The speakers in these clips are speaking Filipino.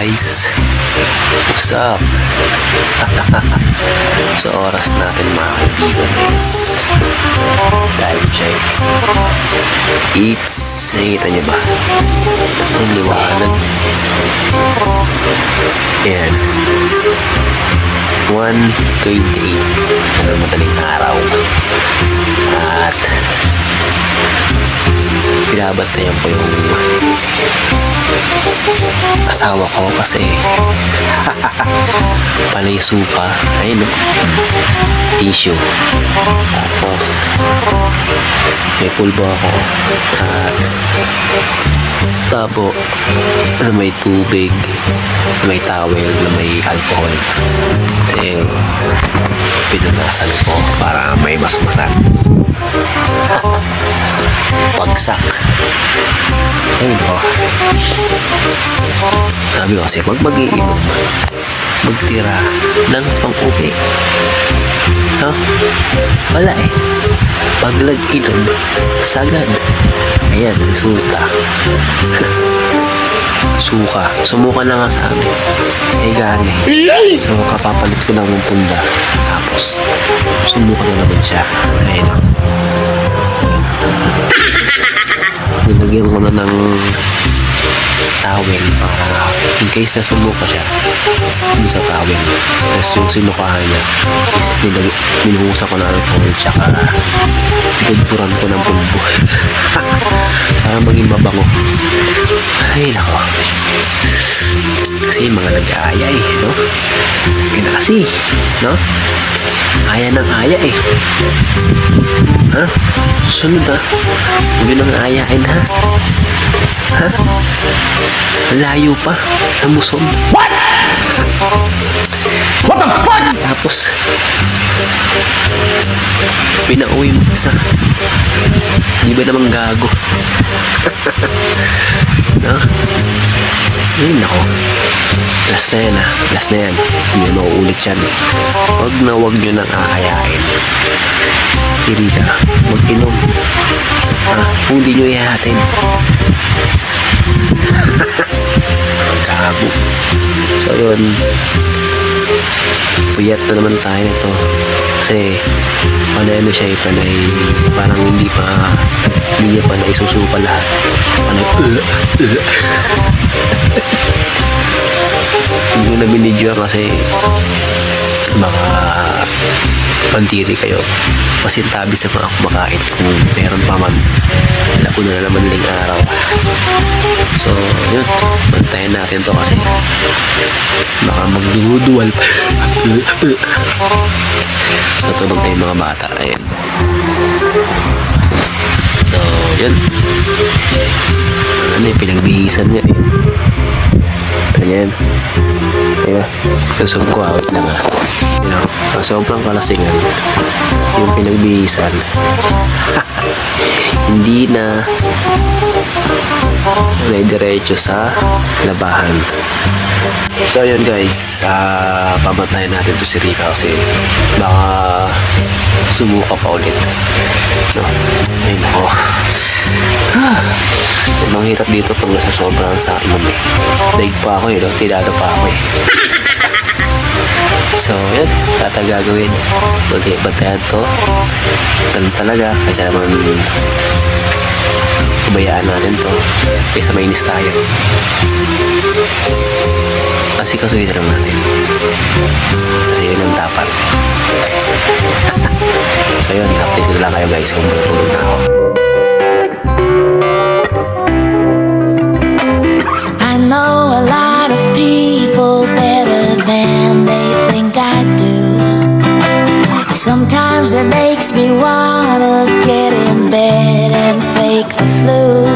guys, what's up? Sa oras natin mga kaibigan guys, time check. Nakita niyo ba? Ang liwanag. Ayan, 1:28 ng madaling araw. At binabantayan ko yung asawa ko kasi panay suka. Ayun no, tissue. Tapos may pulbo ako at tabo na may tubig, na may towel, na may alcohol. Kasi pinunasan ko para may masmasan. Bagsak. Ayun o. Sabi ko kasi pag mag-iinom, magtira ng pang-uwi. Ha? Wala eh. Pag nag-inom, sagad. Ayan, resulta. Suka. Sumuka na nga sa amin. Eh gani. So kapapalit ko lang ng punda. Tapos sumuka na naman siya. Ayun o. Nilagyan ko na ng towel para in case na sumuka siya dun sa towel. Tapos yung sinukahan niya is minuhusan ko na alcohol tsaka pinagpuran ko ng pulbo para maging mabango. Ay nako, kasi mga nag-aaya eh, no? Kaya kasi, no? Aya ng aya eh. Ha? Sunod ha? Huwag yun ang ayain ha? Ha? Layo pa sa muson. What? What the fuck? Tapos pinauwi mo isa. Di ba namang gago? No? Ayun ako. Last na yan ha. Last na yan. Hindi na mauulit yan. Huwag nyo nang aayain si Rika mag-inom. Kung hindi nyo ihahatid. Gago. So yun, puyat na naman tayo nito kasi panay ano siya eh, panay parang hindi niya pa na isusuka lahat. Panay hindi ko na binidyo kasi mga pantiri kayo, pasintabi sa mga kumakain kung meron pa man. Wala ko na naman lang araw. So yun, bantayan natin to kasi baka magduduwal pa. So tulog na yung mga bata. Ayun. So yun, ano yung pinagbihisan niya eh. Ayan. Diba? Susum ko out lang ha. You know, sobrang kalasingan yung pinagbihisan. Hindi na diretso sa labahan. So yun guys, pabantayan natin to si Rika kasi baka sumuka pa ulit, no? Ay nako. Ang hirap dito pag nasa sobrang sa inom eh. Daig pa ako eh, no? Tidado pa ako eh. So yun, lahat gagawin. Bantayan to. Ganun talaga, kasi naman ubayaan natin to kaysa mainis tayo. Kasi kasuhin na lang natin kasi yun ang dapat. So yun, update ko na lang kayo guys kung matutulog na ako. I know a lot of people better than they think I do. Sometimes it makes me wanna get in bed and fake the flu.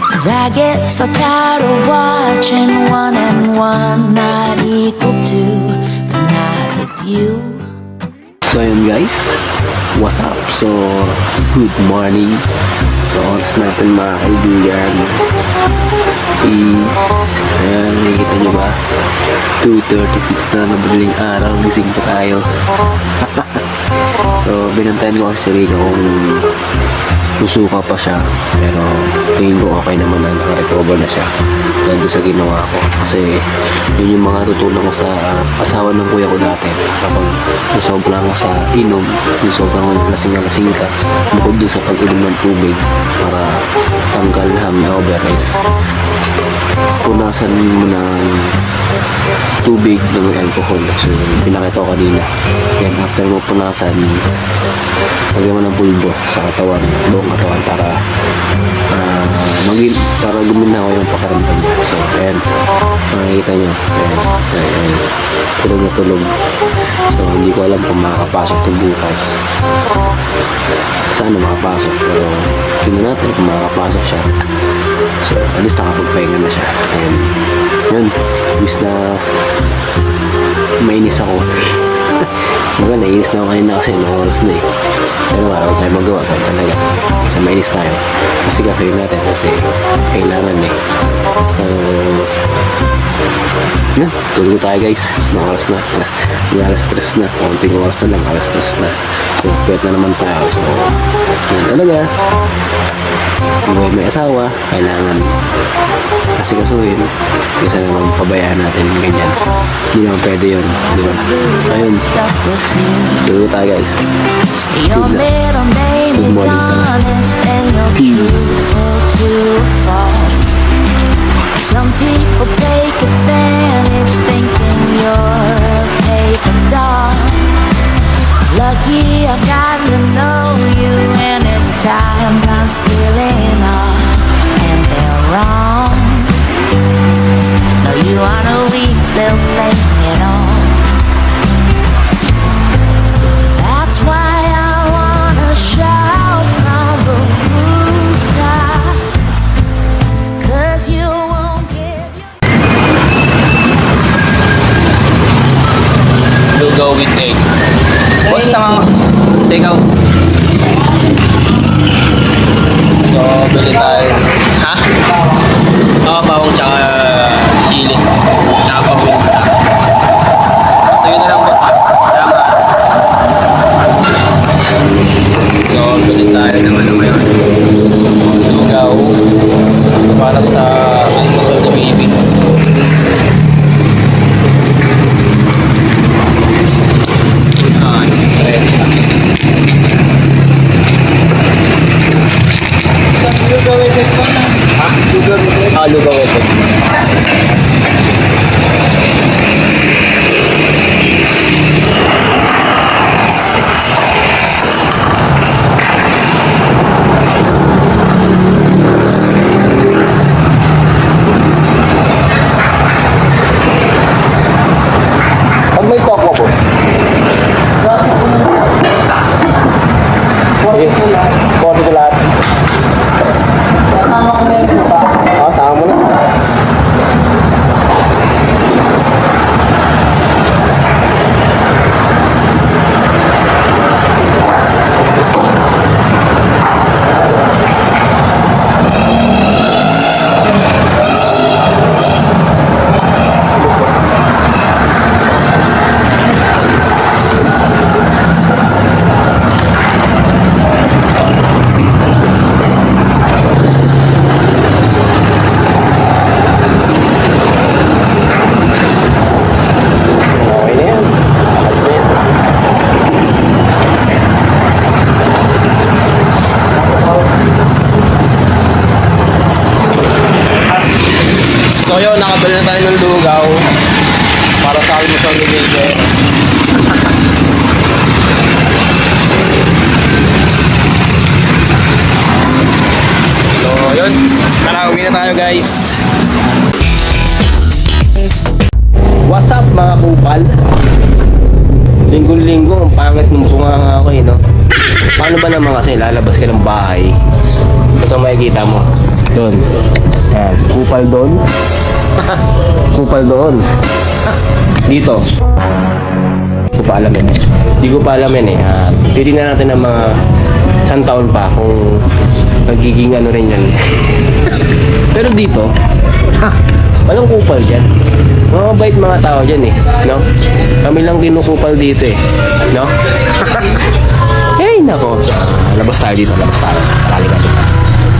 'Cause I get so tired of watching 1 and 1 not equal to the night with you. So yun guys, what's up? So good morning. So oras natin mga kaibigan is, ayan, nakikita nyo ba? 2:36 na madaling araw, gising pa tayo. So binantayan ko kasi si Rika kung susuka pa siya, pero tingin ko okay naman na, naka-recover na siya. dahil doon sa ginawa ko. Kasi yun yung mga tutunan ko sa asawa ng kuya ko dati. Kapag sobrang ka sa inom, yung sobrang lasing ka, bukod doon sa pag-inom ng tubig para tanggal hangover is punasan mo ng tubig ng alcohol. So, pinakita ko kanina. Then, after mo punasan, lagyan mo ng pulbo sa katawan, buong katawan para para guminaw yung pakaramdam niya. So, ayan. Makikita nyo. Ayan. Tulog na tulog. So, hindi ko alam kung makakapasok ito bukas. Sana makapasok. Pero, tingnan natin kung makakapasok siya. So, at least nakapagpahinga na siya. Ayan. Yun. Imbis na mainis ako. Diba, nainis na ako kanina kasi noong oras na eh. Pero huwag tayo magawa pa talaga. Kasi mainis tayo. Kasi gagawin natin kasi kailangan eh. So, yun. Tulog tayo guys. Noong oras na. Alas 3 na. Konting oras na lang. Alas 3 na. So, pwede na naman tayo. So, yun talaga. Kung may asawa, kailangan kasi kasuhin kasi naman pabayaan natin ganyan. Hindi naman pwede yun, di ba? Ayun, tulog tayo guys. Your middle name Good is morning, honest and you're truthful to a fault. Some people take advantage thinking you're a paper doll. Lucky I've gotten to know you, and at times I'm still in awe, and they're wrong. No, you aren't a weak little thing at all. That's why I wanna shout from the rooftop, 'cause you won't give your We'll go with egg. What's the take out? So, bili tayo. Ha? Oo, bawang tsaka chili. Nakapawin mo na. So, yun na lang boss ha. Tama. So, bili tayo ng ano ngayon. Lugaw. Para sa almusal na baby. Lugaw ito. Pag may tokwa po. Sige. Bordo ko lahat. Sama mo na. So yun, nakabili na tayo ng lugaw para sa almusal ni Bebe. So yun, tara uwi na tayo guys. What's up mga kupal? Linggo-linggo, ang pangit ng bunga ako eh, no? Paano ba naman kasi lalabas ka ng bahay? Ito makikita mo. Doon. Ayan, kupal doon. Kupal doon. Dito. Hindi ko pa alam yun. Hindi ko pa alam yun eh. Titignan natin ng mga isang taon pa kung magiging ano rin yan. Pero dito, walang kupal dyan. Mga mabait mga tao dyan eh. No? Kami lang kinukupal dito eh. No? Eh, nako. Labas tayo dito. Labas tayo. Halika dito.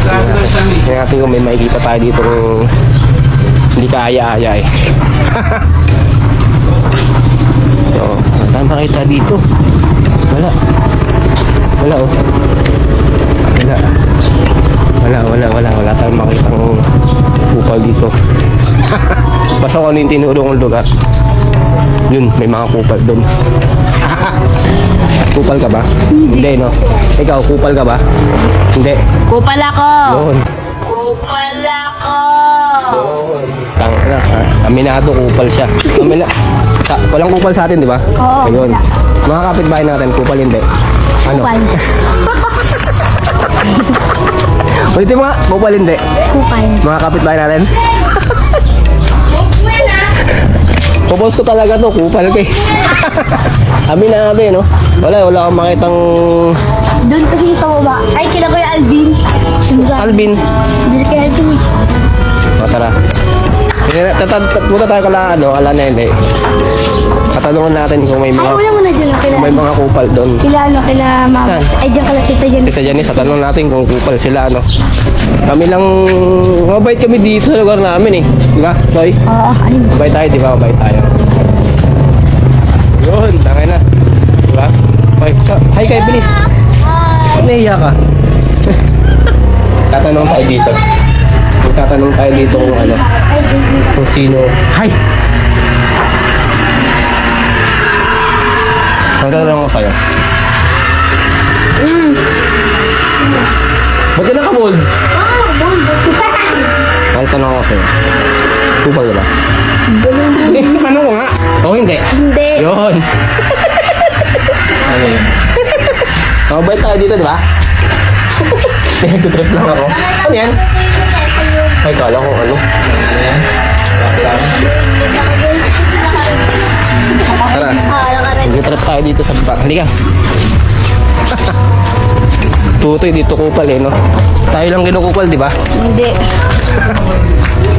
Kaya natin kung may makikita tayo dito Hindi ka aya-aya eh. So, saan makita dito? Wala. Wala oh. Wala tayong makitang kupal dito. Basta kung ano yung tinuro kong lugar. Yun, may mga kupal doon. Kupal ka ba? Hindi, no? Ikaw, kupal ka ba? Hindi. Kupal ako! Doon. Kupal ako! Doon. Tangina, ha? Aminado, kupal siya. Walang kupal sa atin, di ba? Oo. Ayun. Mga kapitbahay natin, kupal hindi. Ano? Kupal. Ulitin mo nga, kupal hindi. Kupal. Mga kapitbahay natin. Pupos ko talaga to, kupal ka eh. Aminado eh, no? Wala akong makitang Doon kasi sa baba. Ay, kila ko yung Alvin. Alvin. Hindi si kaya Alvin. O, tara. Punta tayo kala na hindi. Katanungan natin kung may Ay, mga wala mo na dyan. kung may mga kupal doon. Kila mama. Saan? Ay, dyan kala kita dyan. Kita dyan sa tanong natin kung kupal sila, ano. Kami lang, mabait kami dito sa lugar namin eh. Di ba, Soy? Oo, alin. Mabait tayo, di ba? Mabait tayo. Yun, tangay na. Di ba? Hi kay bilis. Ba't nahiya ka? Tatanong tayo dito. Tatanong tayo dito kung ano. Kung sino. Hi! Magtatanong ko sa'yo. Ba't ka nakabold? Magtatanong ko sa'yo. Kupal ka ba? Tanong ko nga. Oo, hindi. Hindi. Yun. Ano yun? Mabait tayo dito, di ba? Nag-trip lang ako. Ano yan? Ay, kala ko ano. Tara. Nag-trip tayo dito sa baba. Halika. Tutoy dito kupal eh, no? Tayo lang kinukupal, di ba? Hindi.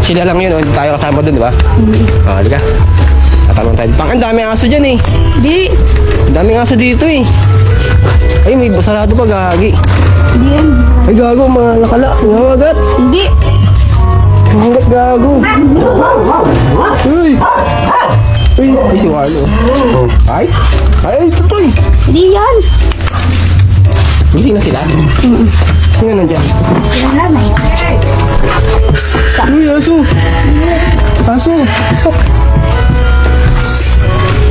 Sila lang yun, oh. Hindi tayo kasama dun, di ba? Ah, halika. Tatanong tayo. Ang daming aso dyan eh. Hindi. Ang daming aso dito eh. Ay, may sarado pa, gagi. Hindi yan. Ay, gago, mga lakala. Ngawagat. Hindi. Ngawagat, gago. Uy! Uy, ay, si Walo. Oh. Ay, tutoy. Hindi yan. Gising na sila? Sino nandiyan? Sila nanay. Uy, aso. Aso. Sok.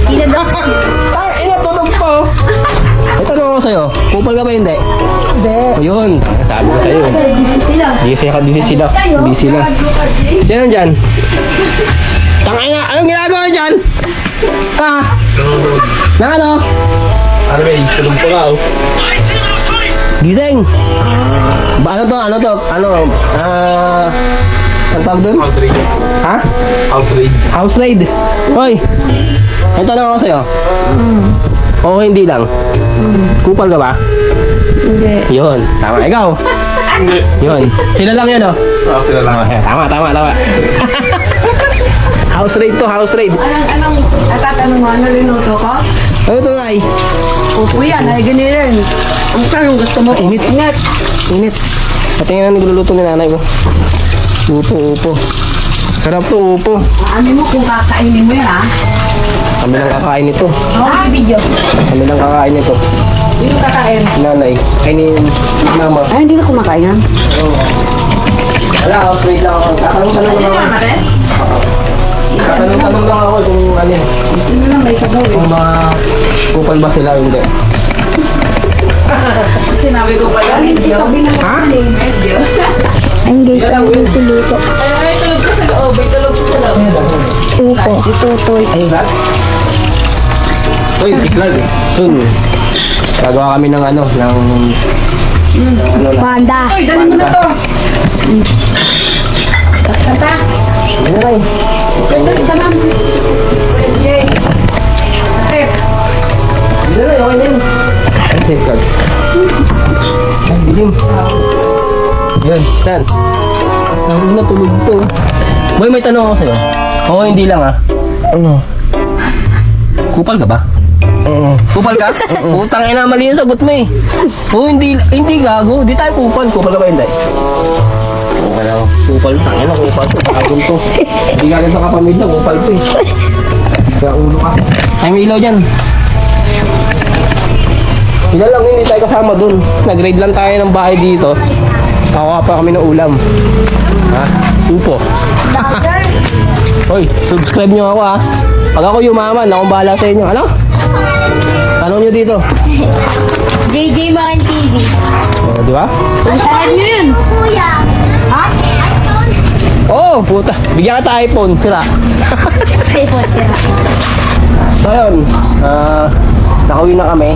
Sila daw. Ay, natulog pa oh. Ay, tanong ako sa'yo. Kupal ka ba hindi? Hindi. Ayun, sabi ko sa'yo. Sila. Hindi sila. Sino nandyan? Tangay na, anong ginagawa dyan? Ha? Na ano? Ano ba, tulog pa ka oh. Gising! Ano to? Ang tawag doon? House raid. Ha? House raid. House raid. Hoy! May tanong ako sa'yo. Oo, hindi lang. Kupal ka ba? Hindi. Yun. Tama. Ikaw? Hindi. Yun. Sila lang yun, oh. Ah, sila lang. Okay, tama. House raid to, house raid. Natatanong mo, ano linuto ko? Ano ito nga eh? Upo yan, ay ganyan. Ang tanong gusto mo? Init. Init. Patingin na nagluluto ni nanay ko. Upo. Sarap to, upo. Ano mo kung kakainin mo yan, ha? Kami lang kakain nito. Ah, video. Kami lang kakain nito. Sino kakain? Nanay. Ay ni mama. Ay, hindi na kumakain yan. Wala, house raid lang ako. Tatanong-tanong lang ako. Tatanong-tanong lang ako kung ano yun. Sino lang may sabaw eh. Kung kupal ba sila o hindi. Sinabi ko pa yan, hindi sabi na Ha? Ayun guys, ang gusto luto. Ay, tulog ko sa loob. Ay, tulog ko sa loob. Upo. Itutoy. Ay, ba? Uy, si Clark. Soon, gagawa kami ng ano, ng Panda. Ay, dali mo na to. Kata. ano na yun? Dali ka lang. Okay. Okay. Ano na yun? Okay na yun. Ay, si Clark. Ay, bilim. Yun, saan? Ang natulog to. Boy, may tanong ako sa'yo. Oo, hindi lang ah. Ano? Kupal ka ba? Oo. Kupal ka? Utang ina, mali yung sagot mo eh. Oo, hindi gago. Di tayo kupal. Kupal ka ba hindi? naman ako. Kupal na. Ano, kupal to. Tawag to. Hindi ka rin sa kapamilya, kupal to eh. Kaya ulo ka. Ay, may ilaw dyan. Ilan lang yun, hindi tayo kasama dun. Nag-raid lang tayo ng bahay dito. Kakuha pa kami ng ulam. Ha? Upo. Hoy, subscribe nyo ako ha. Pag ako yumaman, akong bahala sa inyo. Ano? Tanong nyo dito. JJ Makin TV. O, di ba? Subscribe nyo yun. Kuya. Ha? iPhone? Oh, puta. Bigyan kita iPhone. Sira. iPhone sila. So, yun. Nakauwi na kami.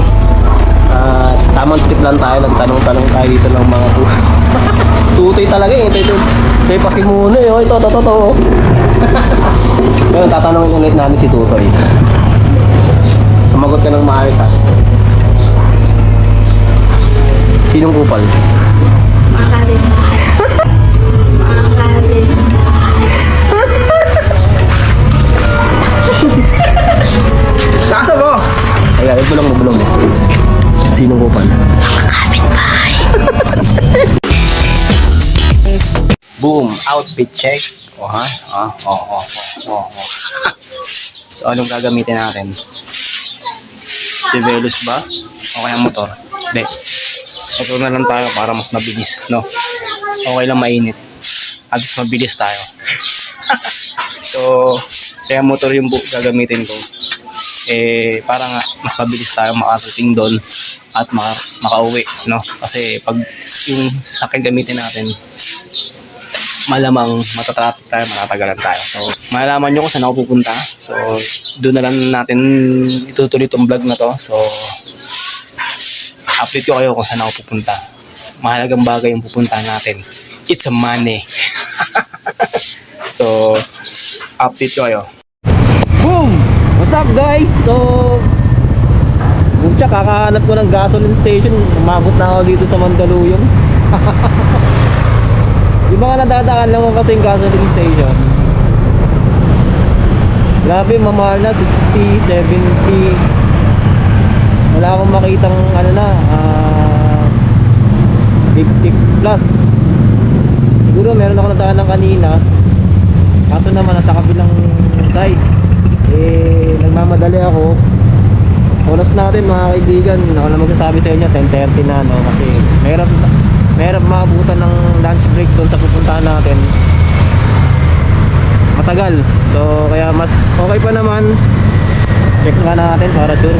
Tamang trip lang tayo. Nagtanong-tanong tayo dito ng mga tutoy talaga eh. Ito'y pasimuno eh. Ito. Pero tatanungin ulit namin si Tutoy. Sumagot ka ng maayos ha. Sinong kupal? Makarin. Makarin. Nasa mo! Ay, bulong mo. Sinong kupal? Boom! Outfit check. Oh, ha? Oh. So, anong gagamitin natin? Si Velos ba? O kaya motor? Hindi. Motor na lang tayo para mas mabilis, no? Okay lang mainit. At least mabilis tayo. So, kaya motor yung gagamitin ko. Eh, para nga mas mabilis tayo makarating doon at makauwi, no? Kasi pag yung sasakyan gamitin natin, malamang matatraffic tayo, matatagalan tayo. So, malalaman nyo kung saan ako pupunta. So, doon na lang natin itutuloy itong vlog na to. So, update ko kayo kung saan ako pupunta. Mahalagang bagay yung pupunta natin. It's a money. So, update ko kayo. Boom! What's up guys? So, butya, kakahanap ko ng gasoline station. Umabot na ako dito sa Mandaluyong. Yung mga nadadaan lang ko kasi yung gasoline station. Grabe, mamahal na, 60, 70. Wala akong makitang ano na, 50 plus. Siguro meron ako nadaan ng kanina. Kaso naman nasa kabilang side. Eh, nagmamadali ako. Oras natin mga kaibigan, ako na magsasabi sa inyo 10:30 na, no? Kasi mahirap maabutan ng lunch break doon sa pupuntahan natin. Matagal. So kaya mas okay pa naman. Check nga natin para sure.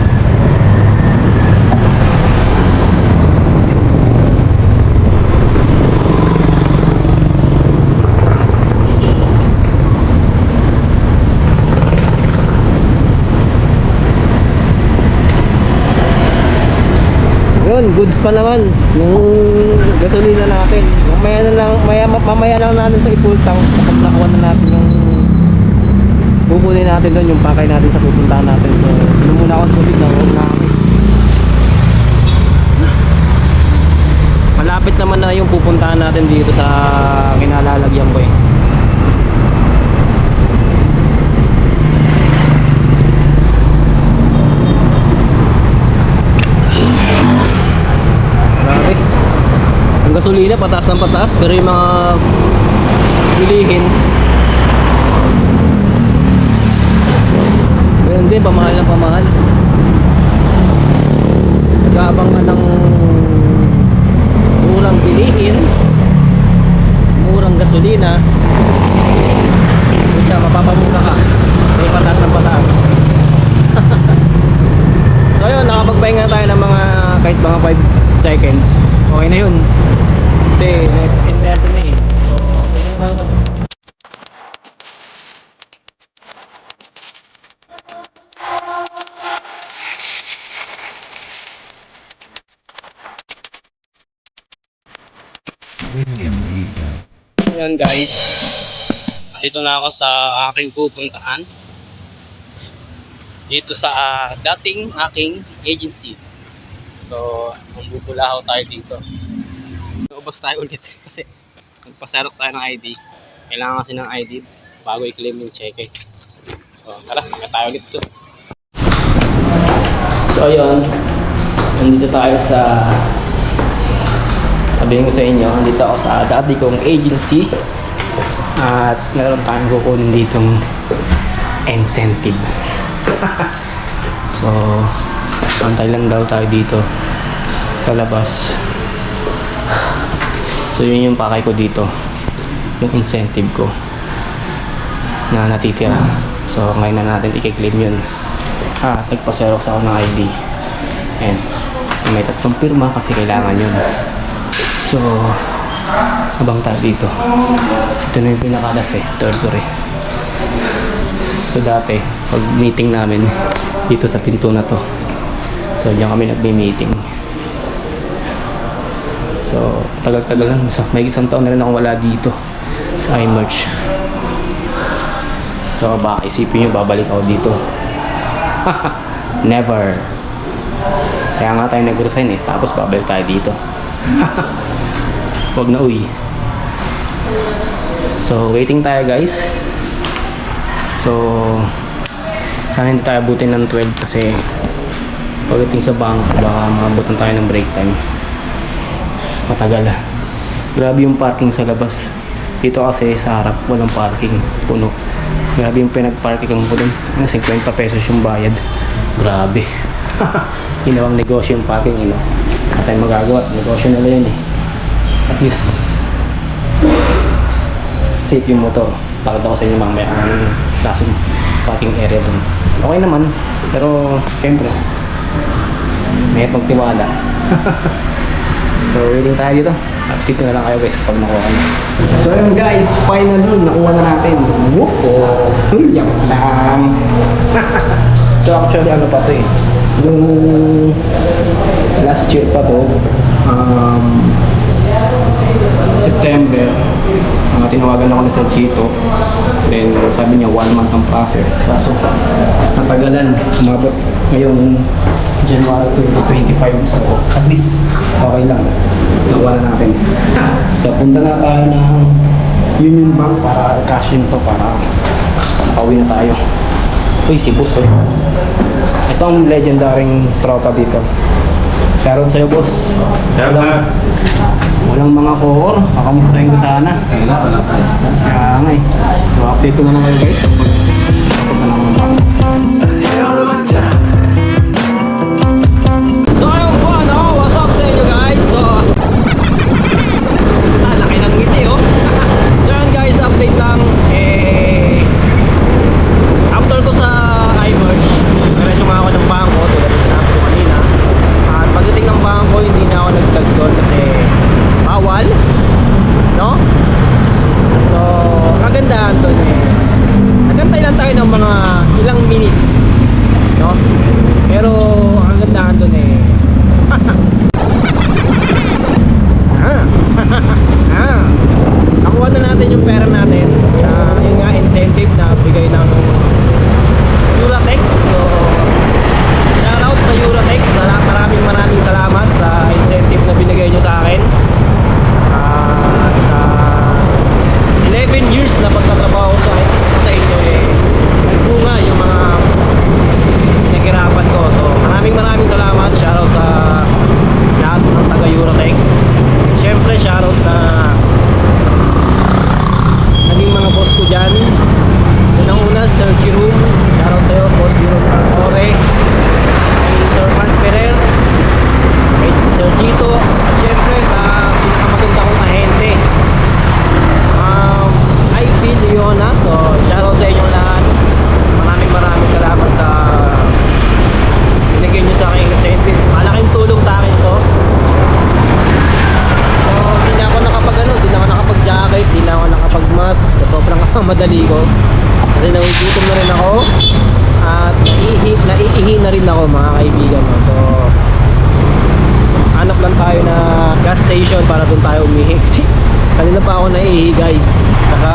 Yun, goods pa naman yung gasolina natin. Mamaya lang natin sa i-full tank kapag nakuha na natin yung kukunin natin doon, yung pakay natin sa pupuntahan natin. So, yun muna ako sulit na huwag na kami. Malapit naman na yung pupuntahan natin dito sa kinalalagyan ko eh. Gasolina pataas ng pataas, pero yung mga bilihin ganun din, pamahal ng pamahal. Nag-aabang ka ng murang bilihin, murang gasolina, kaya mapapamura ka, may pataas ng pataas. So yun, nakapagpahinga tayo ng mga kahit mga 5 seconds, okay na yun. Kasi nag-invento na eh. So, ayan guys, dito na ako sa aking pupuntahan. Dito sa dating aking agency. So, magbubulahaw tayo dito. Ubos tayo ulit kasi nagpasarok tayo ng ID. Kailangan kasi ng ID bago i-claim yung cheque. So tara, kaya tayo ulit to. So ayun, nandito tayo sa Sabihin ko sa inyo, andito ako sa dati kong agency at meron tayong kukunin ditong incentive. So, antay lang daw tayo dito sa labas. So, yun yung pakay ko dito. Yung incentive ko na natitira. So, ngayon na natin i-claim yun. Nagpa-xerox ako ng ID. And may 3 pirma kasi kailangan yun. So, abang tayo dito. Ito na yung pinakalas third floor So, dati, pag meeting namin dito sa pinto na to. So, diyan kami nagme-meeting. So, tagal-tagal lang. May 1 taon na rin akong wala dito sa iMerge. So, baka isipin nyo, babalik ako dito. Never. Kaya nga tayo nag-resign tapos babalik tayo dito. Wag na uwi. So, waiting tayo guys. So, sana hindi tayo abutin ng 12 kasi pagdating sa bangko, baka maabutan tayo ng break time. Matagal. Grabe yung parking sa labas. Dito kasi sa harap, walang parking. Puno. Grabe yung pinag-parking ko dun. 50 pesos yung bayad. Grabe. Ginawang negosyo yung parking, At tayo magagawa. Negosyo nila yun At least, safe yung motor. Pakita ko sa inyo mamaya ang klaseng parking area dun. Okay naman. Pero, syempre, may pagtiwala. So, waiting tayo dito. At dito na lang kayo guys kapag nakuha na. So, yun guys. Finally, nakuha na natin. Whoop! Sulyap lang. So, actually, ano pa to Yung last year pa to, September, tinawagan ako ni Sir Chito. Then, sabi niya 1 month ang process. Kaso, natagalan. Umabot ngayong January 2025. So, at least, okay lang. Nakuha na natin. So, punta na tayo ng Union Bank para cash in to para pauwi na tayo. Uy, si boss Ito ang legendaring tropa dito. Shoutout sa'yo, boss. Walang mga core. Makamustahin ko sana. Kaya nga So, update ko na naman guys. Update na naman ako. So, ayun po, what's up sa inyo guys? So, laki ng ngiti So, yun guys, update lang. After ko sa iMerge, diretso nga ako ng bangko tulad na sinabi ko kanina. At pagdating ng bangko, hindi na ako nag-vlog doon kasi bawal, no? So, kagandahan doon nagantay lang tayo ng mga ilang minutes, no? Pero, ang kagandahan doon nakuha na natin yung pera natin sa yung nga incentive na bigay ng Uratex. So, shoutout sa Uratex. Maraming salamat sa incentive na binigay nyo sa akin. Sa 11 years na pagtatrabaho ko sa inyo nagbunga yung mga naghirapan ko. So, maraming salamat. Shoutout sa lahat ng taga Uratex. Siyempre, shoutout sa naging mga boss ko dyan. Unang-una, Sir Jerome. Shoutout sa'yo, Boss Jerome Ore. Kay Sir Mark Ferrer. Kay Sir Chito. At syempre, sa pinakamaganda kong ahente. IP Leona. So, shoutout sa inyo lahat. Maraming salamat sa binigay nyo sa aking incentive. Malaking tulong sa akin to. So, hindi na ako nakapag-jacket, hindi na ako nakapag-mask. So, sobrang madali ko. Kasi nagugutom na rin ako. At naiihi na rin ako mga kaibigan. So, hanap lang tayo na gas station para doon tayo umihi. Kanina pa ako naiihi guys. Saka,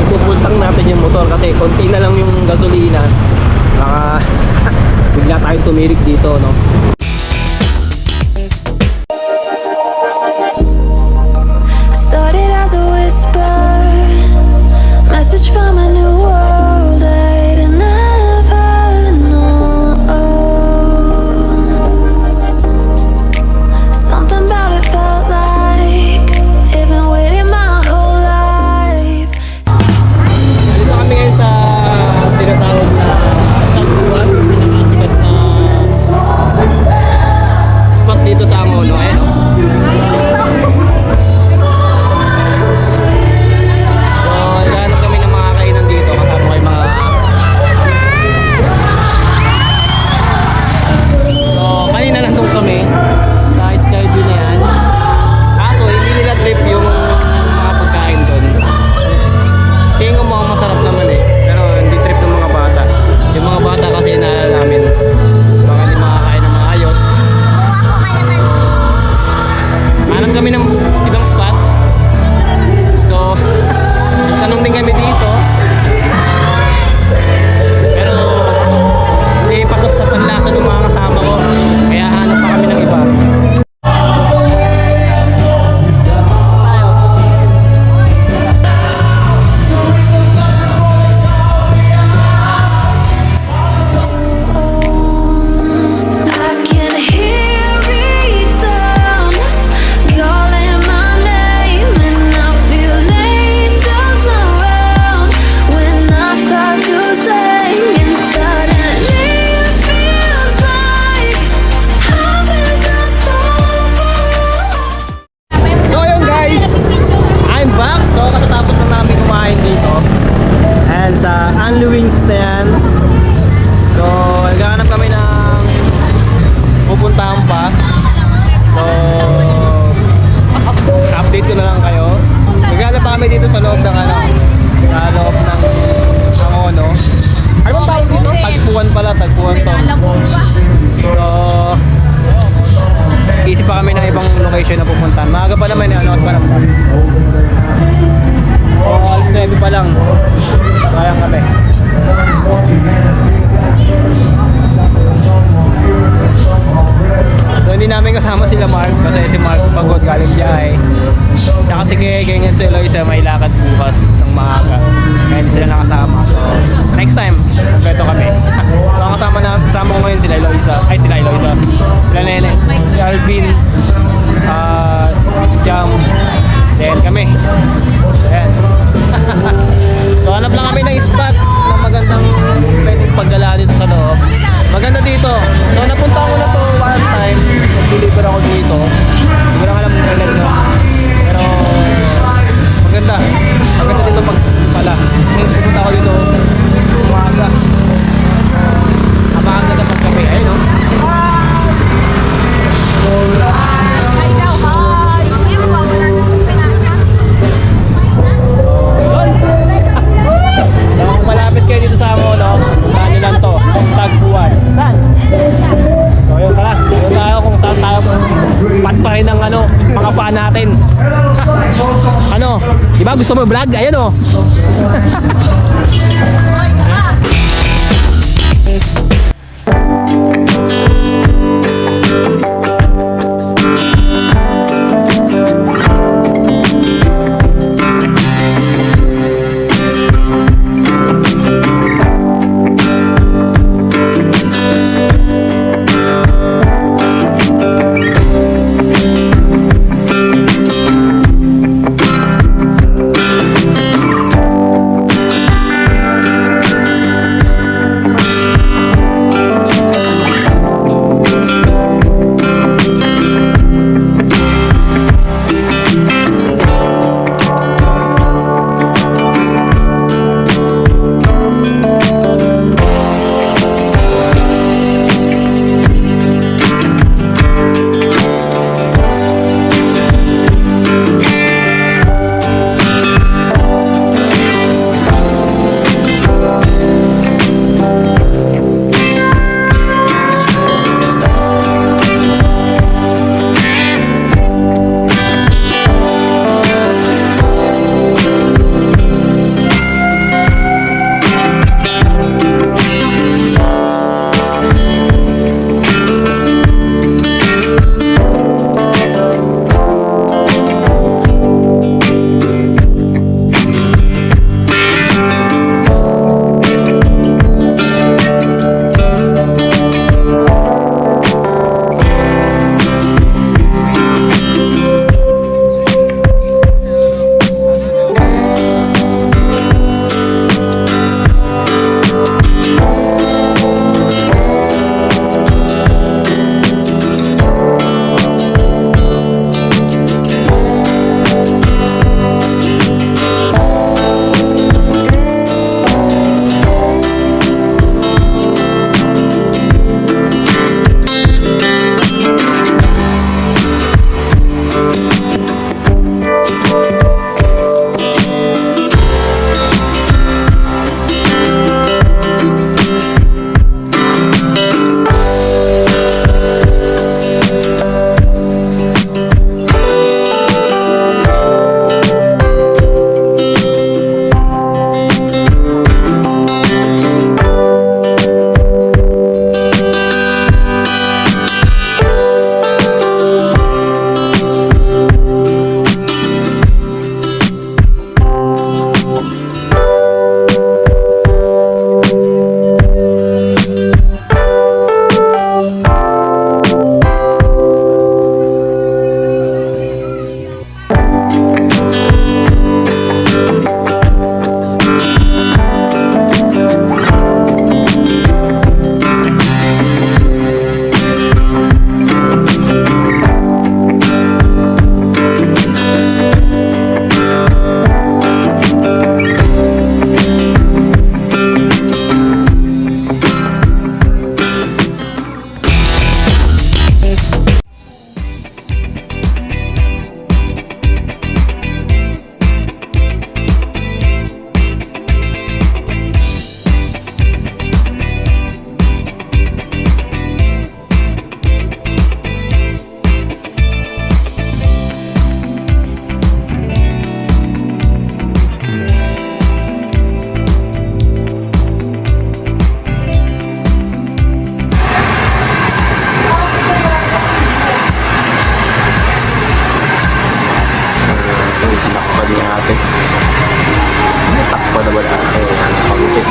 ipupultang natin yung motor kasi konti na lang yung gasolina. Saka, bigla tayong tumirik dito, no? Started as a whisper, message from a new world I'd never known. Something about it Anli Wings na yan. So, naghahanap kami ng pupuntahan pa. So, update ko na lang kayo. Naghahanap pa kami dito sa loob ng ano, sa loob ng Angono. Ano bang tawag dito? Tagpuan pala, tagpuan to. So, isip pa kami ng ibang location na pupuntahan. Maaga pa naman, ano, pa naman. So, alas 9 pa lang. Kayang kami. So, hindi namin kasama sila Mark kasi si Mark pagod galing biyahe. Tsaka si Kegeng at si Eloisa may lakad bukas ng maaga. Kaya hindi sila nakasama. So, next time, kompleto kami. So, ang kasama ko ngayon sila Eloisa. Sila Nene, si Alvin, Jam, then kami. Ayan. So, hanap lang kami ng spot na magandang pwedeng paggala dito sa loob. Maganda dito. So, napunta ko na to one time. Nag-deliver ako dito. Hindi ko lang alam kung kailan na. Pero, maganda. Maganda dito pala. Kasi pupunta ako dito umaga. Abangan na kapag gabi. Ayun, no? Kung malapit kayo dito sa Angono, puntahan nyo lang to, Tagpuan. Saan? So yun, tara. Yun tayo kung saan tayo pa rin ang ano, mga paa natin. Ano? Diba gusto mo vlog? Ayan o.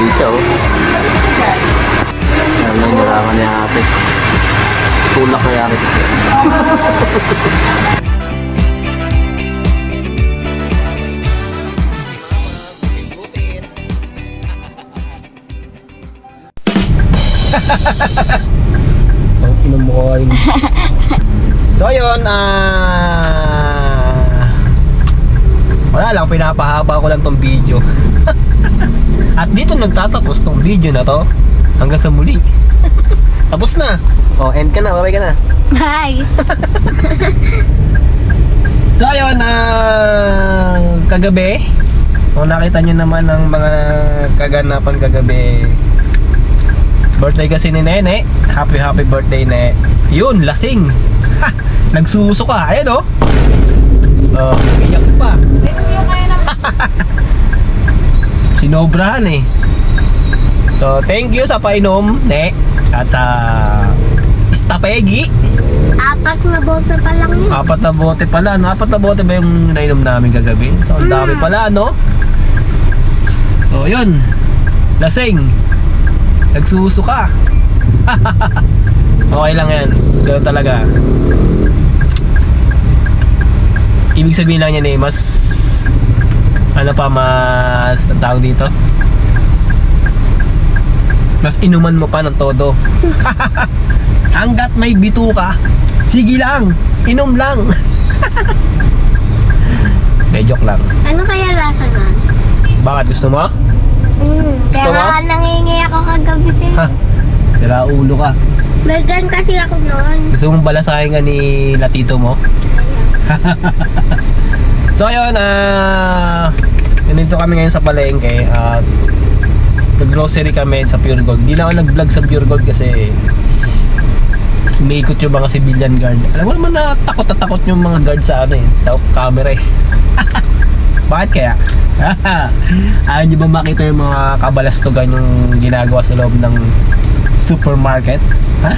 Di siya, oh. Ayan na, inarangan ni ate. Tulak na yari. Ang pinamukhain. So yun, wala lang, pinapahaba ko lang tong video. At dito nagtatapos tong video na to. Hanggang sa muli. Tapos na. Oh, end ka na, bye ka na. Bye. So ayun, kagabi, kung nakita nyo naman ang mga kaganapan kagabi, birthday kasi ni Nene. Happy birthday, Ne. Yun, lasing. Ha! Nagsuso ka. Ayan, oh. Iyak pa. Sinobrahan eh. So, thank you sa painom, Ne. At sa Stapegi. 4 na bote pa lang yun. 4 na bote pala, no? 4 na bote ba yung nainom namin kagabi? So, ang dami pala, no? So, yun. Lasing. Nagsuso ka. Okay lang yan. Ganun talaga. Ibig sabihin lang yan eh, mas ano pa, mas tawag dito, mas inuman mo pa ng todo. Hanggat may bituka, sige lang, inom lang. Joke lang. Ano kaya lasa nun? Bakit gusto mo? Kaya Gusto mo? nga nangingi ako kagabi sa'yo. Ha? Sira ulo ka. May gan kasi ako noon. Gusto mong balasahin ka ni latito mo? So ayun, nandito kami ngayon sa palengke at nag-grocery kami sa Pure Gold. Hindi na ako nag-vlog sa Pure Gold kasi umiikot yung mga civilian guard. Alam mo naman na takot yung mga guard sa ano eh, sa camera eh. Bakit kaya? Ayaw nyo ba makita yung mga kabalastugan yung ginagawa sa loob ng supermarket? Ha?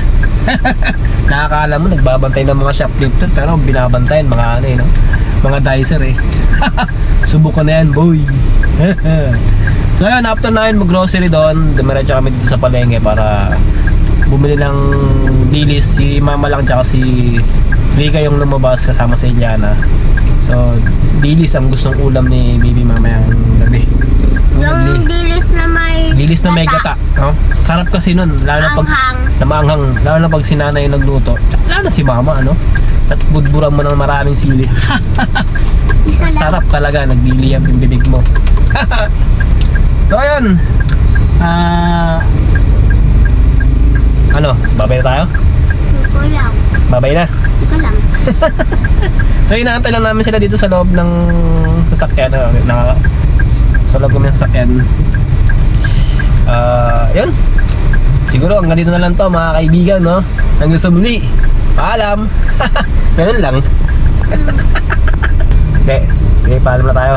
Nakakala mo nagbabantay ng mga shoplifter pero binabantayan mga ano eh, no? Mga dicer eh. Subukan na yan, boy. So ayun, after namin mag-grocery doon, dumiretso kami dito sa palengke para bumili ng dilis. Si mama lang tsaka si Rika yung lumabas kasama si Eliana. So dilis ang gustong ulam ni baby mamayang gabi. Yung dilis na may Gata. Oh, sarap kasi nun, lalo na pag Anghang. namaanghang, lalo na pag si nanay yung nagluto. Tsaka lalo na si mama, ano? At budburan mo ng maraming sili. Isa lang. Sarap talaga, nagliliyab yung bibig mo. So ayun, ano, babay na tayo? Hindi ko lang. Babay na. Hindi ko lang. So inaantay lang namin sila dito sa loob ng sasakyan, sa loob kami ng sasakyan. Yun. Siguro hanggang dito na lang to mga kaibigan, no? Hanggang sa muli. Paalam. Ganun lang. Okay, paalam na tayo.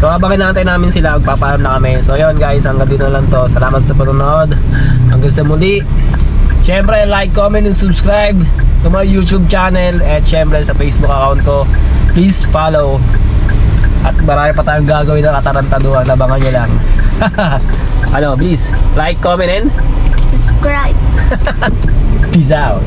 So habang inaantay namin sila, magpapaalam na kami. So yun guys, hanggang dito na lang to. Salamat sa panonood. Hanggang sa muli. Syempre, like, comment, and subscribe to my YouTube channel. At syempre sa Facebook account ko. Please follow. At marami pa tayong gagawin na katarantaduhan. Abangan nyo lang. Please like, comment, and Subscribe. peace out.